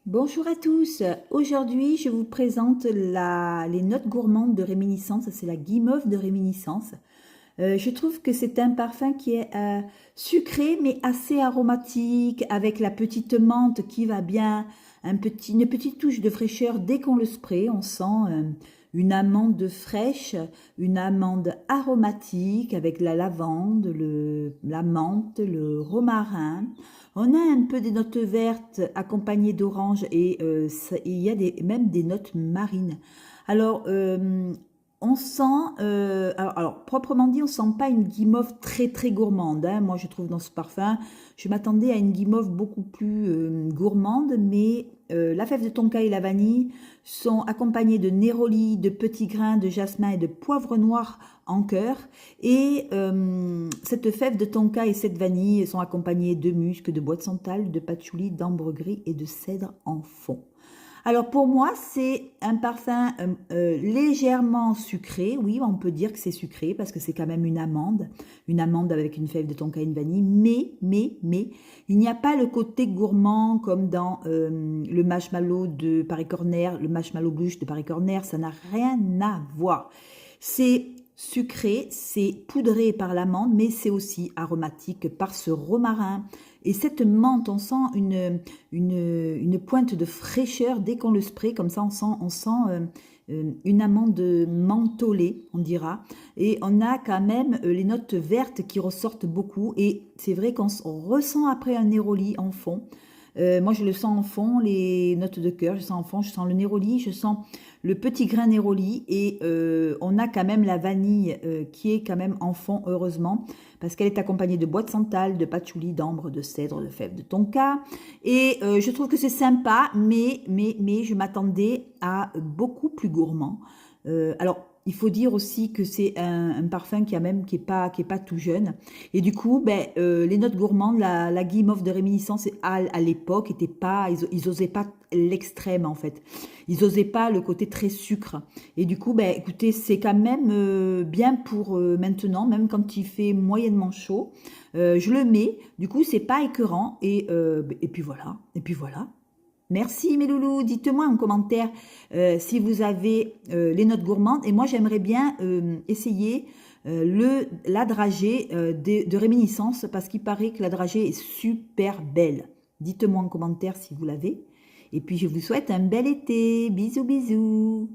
Bonjour à tous, aujourd'hui je vous présente les notes gourmandes de réminiscence, c'est la guimauve de réminiscence. Je trouve que c'est un parfum qui est sucré mais assez aromatique, avec la petite menthe qui va bien, une petite touche de fraîcheur dès qu'on le spray. On sent une amande fraîche, une amande aromatique avec la lavande, la menthe, le romarin. On a un peu des notes vertes accompagnées d'orange et il y a même des notes marines. Alors, on sent, proprement dit, on sent pas une guimauve très très gourmande, hein. Moi, je trouve dans ce parfum, je m'attendais à une guimauve beaucoup plus gourmande, mais la fève de tonka et la vanille sont accompagnées de néroli, de petits grains de jasmin et de poivre noir en cœur. Et cette fève de tonka et cette vanille sont accompagnées de musc, de bois de santal, de patchouli, d'ambre gris et de cèdre en fond. Alors pour moi, c'est un parfum légèrement sucré. Oui, on peut dire que c'est sucré parce que c'est quand même une amande avec une fève de tonka et une vanille. Mais, il n'y a pas le côté gourmand comme dans le marshmallow de Paris Corner, le marshmallow bûche de Paris Corner. Ça n'a rien à voir. C'est sucré, c'est poudré par l'amande, mais c'est aussi aromatique par ce romarin. Et cette menthe, on sent une pointe de fraîcheur dès qu'on le spray, comme ça on sent une amande mentholée, on dira. Et on a quand même les notes vertes qui ressortent beaucoup. Et c'est vrai qu'on ressent après un néroli en fond. Moi, je le sens en fond, les notes de cœur, je sens en fond, je sens le néroli, je sens le petit grain néroli et on a quand même la vanille qui est quand même en fond, heureusement, parce qu'elle est accompagnée de bois de santal, de patchouli, d'ambre, de cèdre, de fèves de tonka. Et je trouve que c'est sympa, mais je m'attendais à beaucoup plus gourmand. Alors, il faut dire aussi que c'est un parfum qui est pas tout jeune. Et du coup, ben, les notes gourmandes, la guimauve de réminiscence à l'époque, était pas, ils osaient pas l'extrême en fait. Ils osaient pas le côté très sucre. Et du coup, ben, écoutez, c'est quand même bien pour maintenant, même quand il fait moyennement chaud. Je le mets, du coup, c'est pas écœurant. Et puis voilà. Et puis voilà. Merci mes loulous, dites-moi en commentaire si vous avez les notes gourmandes. Et moi j'aimerais bien essayer la dragée de réminiscence parce qu'il paraît que la dragée est super belle. Dites-moi en commentaire si vous l'avez. Et puis je vous souhaite un bel été. Bisous bisous.